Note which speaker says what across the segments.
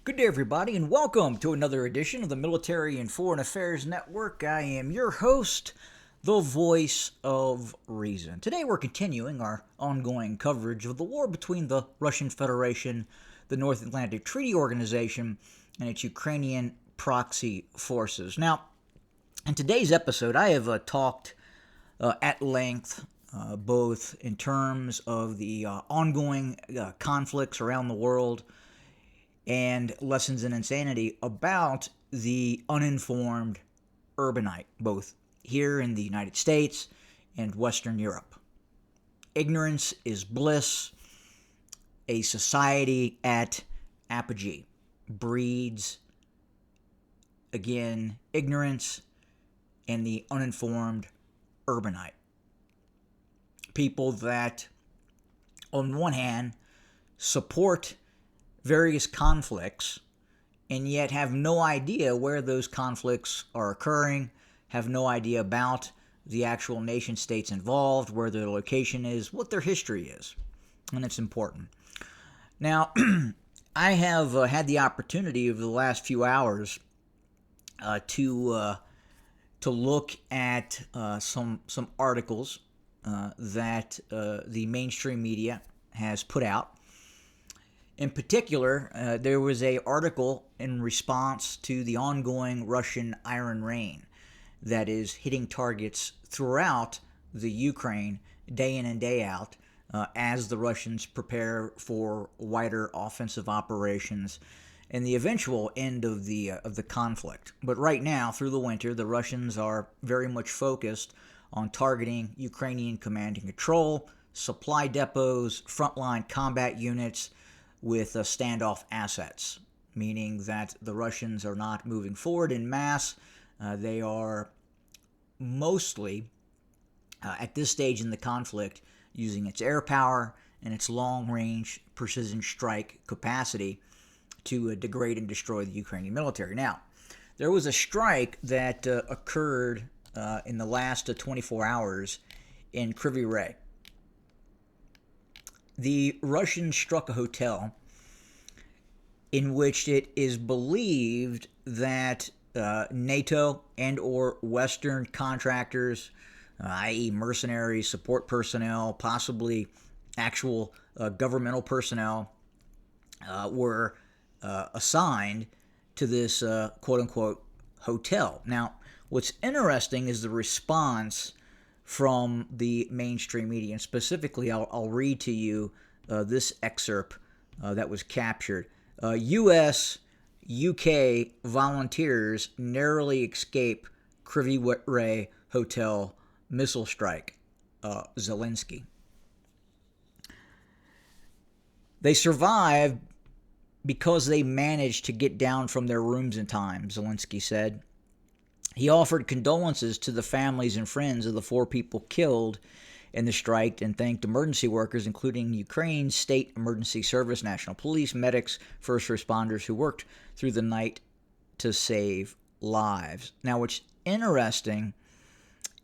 Speaker 1: Good day, everybody, and welcome to another edition of the Military and Foreign Affairs Network. I am your host, the voice of reason. Today, we're continuing our ongoing coverage of the war between the Russian Federation, the North Atlantic Treaty Organization, and its Ukrainian proxy forces. Now, in today's episode, I have talked at length, both in terms of the ongoing conflicts around the world and Lessons in Insanity about the uninformed urbanite, both here in the United States and Western Europe. Ignorance is bliss. A society at apogee breeds, again, ignorance and the uninformed urbanite. People that, on one hand, support various conflicts and yet have no idea where those conflicts are occurring, have no idea about the actual nation states involved, where their location is, what their history is. And it's important. Now, I have had the opportunity over the last few hours to look at some articles that the mainstream media has put out. In particular, there was an article in response to the ongoing Russian Iron Rain that is hitting targets throughout the Ukraine day in and day out as the Russians prepare for wider offensive operations and the eventual end of the conflict. But right now, through the winter, the Russians are very much focused on targeting Ukrainian command and control, supply depots, frontline combat units, with standoff assets, meaning that the Russians are not moving forward in mass. They are mostly, at this stage in the conflict, using its air power and its long-range precision strike capacity to degrade and destroy the Ukrainian military. Now, there was a strike that occurred in the last 24 hours in Kryvyi Rih. The Russians struck a hotel in which it is believed that NATO and or Western contractors, i.e. mercenaries, support personnel, possibly actual governmental personnel, were assigned to this quote-unquote hotel. Now, what's interesting is the response from the mainstream media, and specifically I'll read to you this excerpt that was captured. U.S., UK volunteers narrowly escape Kryvyi Rih hotel missile strike. Zelensky. They survived because they managed to get down from their rooms in time, Zelensky said. He offered condolences to the families and friends of the 4 people killed in the strike and thanked emergency workers, including Ukraine's state emergency service, national police, medics, first responders who worked through the night to save lives. Now, what's interesting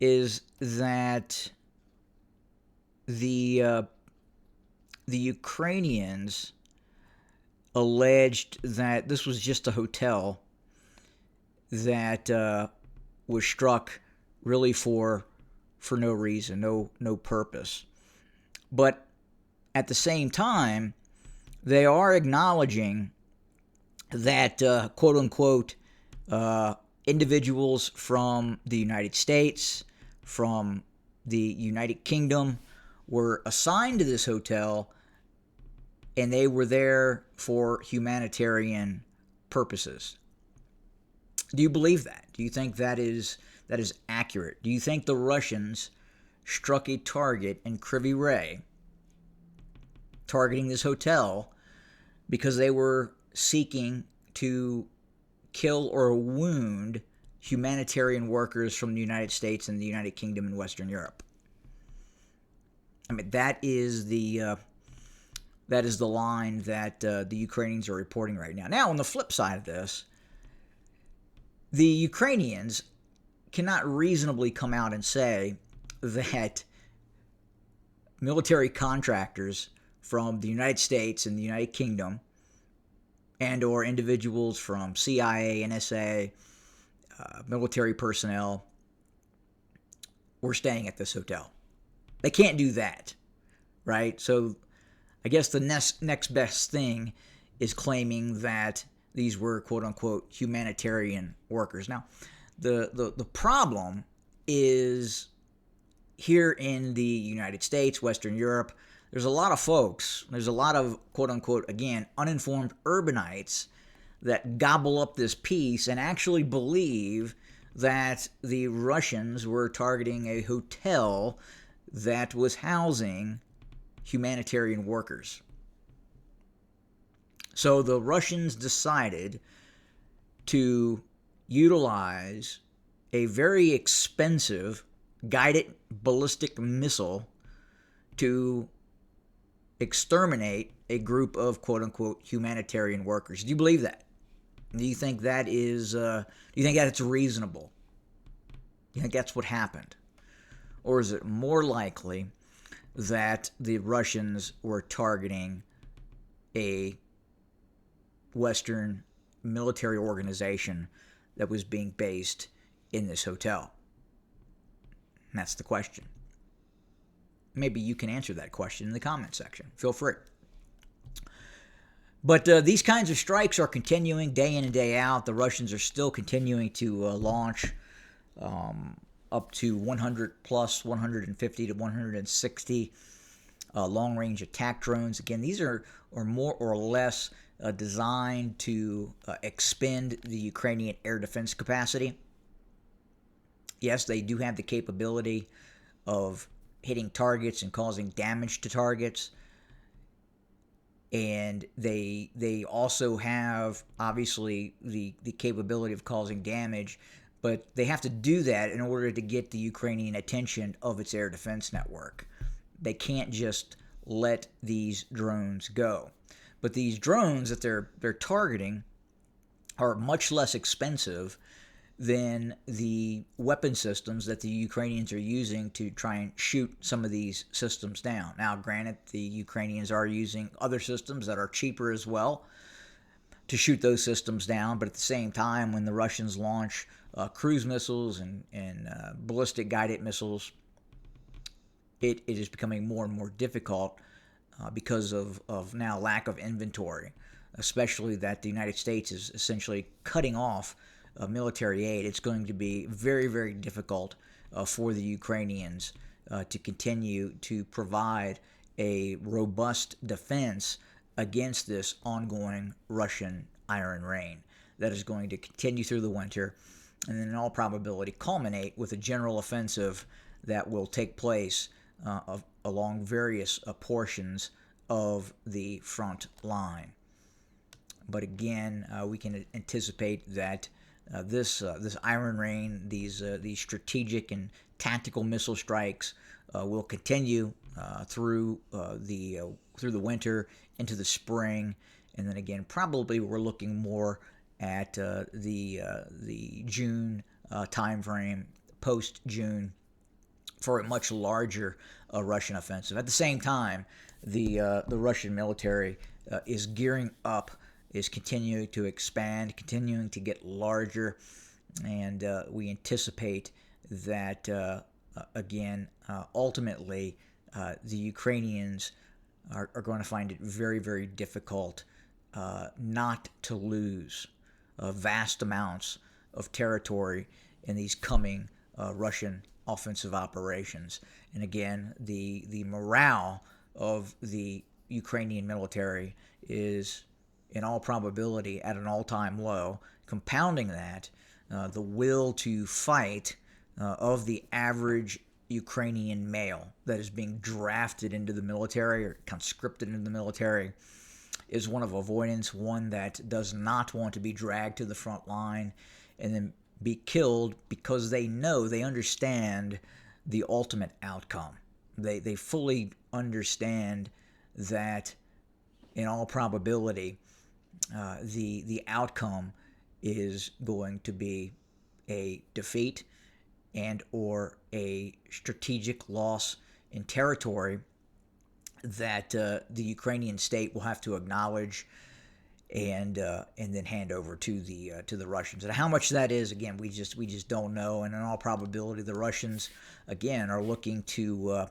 Speaker 1: is that the Ukrainians alleged that this was just a hotel that was struck really for no reason, no purpose. But at the same time, they are acknowledging that quote-unquote individuals from the United States, from the United Kingdom, were assigned to this hotel, and they were there for humanitarian purposes. Do you believe that? Do you think that is accurate? Do you think the Russians struck a target in Kryvyi Rih, targeting this hotel, because they were seeking to kill or wound humanitarian workers from the United States and the United Kingdom and Western Europe? I mean, that is the line that the Ukrainians are reporting right now. Now, on the flip side of this, the Ukrainians cannot reasonably come out and say that military contractors from the United States and the United Kingdom and or individuals from CIA, NSA, military personnel were staying at this hotel. They can't do that, right? So I guess the next best thing is claiming that these were quote unquote humanitarian workers. Now, the problem is here in the United States, Western Europe, there's a lot of folks, there's a lot of quote unquote, again, uninformed urbanites that gobble up this piece and actually believe that the Russians were targeting a hotel that was housing humanitarian workers. So the Russians decided to utilize a very expensive guided ballistic missile to exterminate a group of quote-unquote humanitarian workers. Do you believe that? Do you think that is? Do you think that's reasonable? Do you think that's what happened, or is it more likely that the Russians were targeting a Western military organization that was being based in this hotel? And that's the question. Maybe you can answer that question in the comment section. Feel free. But these kinds of strikes are continuing day in and day out. The Russians are still continuing to launch up to 100 plus 150 to 160 long-range attack drones. Again, these are more or less designed to expend the Ukrainian air defense capacity. Yes, they do have the capability of hitting targets and causing damage to targets. And they also have, obviously, the capability of causing damage, but they have to do that in order to get the Ukrainian attention of its air defense network. They can't just let these drones go. But these drones that they're targeting are much less expensive than the weapon systems that the Ukrainians are using to try and shoot some of these systems down. Now, granted, the Ukrainians are using other systems that are cheaper as well to shoot those systems down, but at the same time, when the Russians launch cruise missiles and ballistic guided missiles, it is becoming more and more difficult because of now lack of inventory, especially that the United States is essentially cutting off military aid. It's going to be very, very difficult for the Ukrainians to continue to provide a robust defense against this ongoing Russian iron rain that is going to continue through the winter and then in all probability culminate with a general offensive that will take place along various portions of the front line. But again, we can anticipate that this iron rain, these strategic and tactical missile strikes, will continue through the winter into the spring, and then again, probably we're looking more at the June time frame, post June, for a much larger Russian offensive. At the same time, the Russian military is gearing up, is continuing to expand, continuing to get larger, and we anticipate that, again, ultimately, the Ukrainians are going to find it very, very difficult not to lose vast amounts of territory in these coming Russian offensive operations. And again, the morale of the Ukrainian military is in all probability at an all-time low. Compounding that, the will to fight of the average Ukrainian male that is being drafted into the military or conscripted into the military is one of avoidance, one that does not want to be dragged to the front line and then be killed, because they know, they understand the ultimate outcome. They fully understand that in all probability the outcome is going to be a defeat and or a strategic loss in territory that the Ukrainian state will have to acknowledge and then hand over to the Russians. And how much that is, again, we just don't know. And in all probability, the Russians again are looking to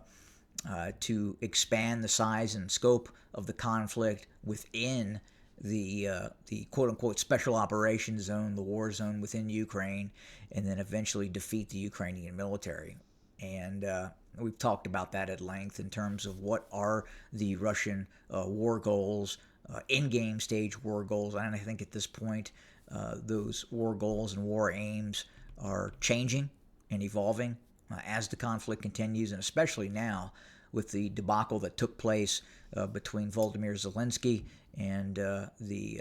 Speaker 1: expand the size and scope of the conflict within the quote unquote special operations zone, the war zone within Ukraine, and then eventually defeat the Ukrainian military. And we've talked about that at length in terms of what are the Russian war goals, in-game stage war goals. And I think at this point, those war goals and war aims are changing and evolving as the conflict continues, and especially now with the debacle that took place between Volodymyr Zelensky and the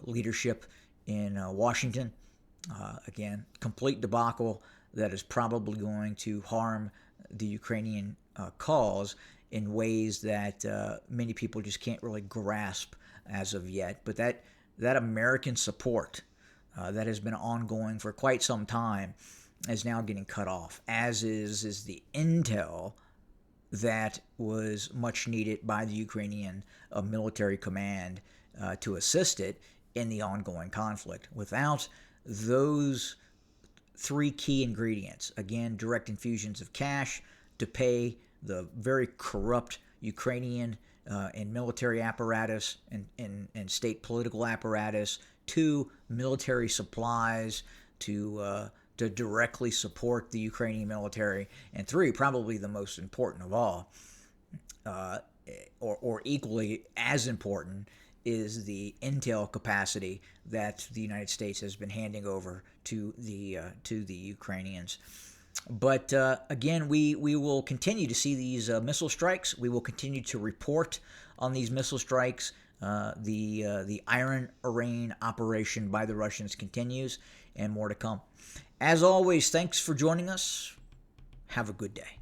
Speaker 1: leadership in Washington. Again, complete debacle that is probably going to harm the Ukrainian cause in ways that many people just can't really grasp as of yet. But that American support that has been ongoing for quite some time is now getting cut off, as is the intel that was much needed by the Ukrainian military command to assist it in the ongoing conflict. Without those three key ingredients, again, direct infusions of cash to pay the very corrupt Ukrainian and military apparatus and state political apparatus, two, military supplies to directly support the Ukrainian military, and three, probably the most important of all, or equally as important, is the intel capacity that the United States has been handing over to the Ukrainians. But again, we will continue to see these missile strikes. We will continue to report on these missile strikes. The Iron Rain operation by the Russians continues, and more to come. As always, thanks for joining us. Have a good day.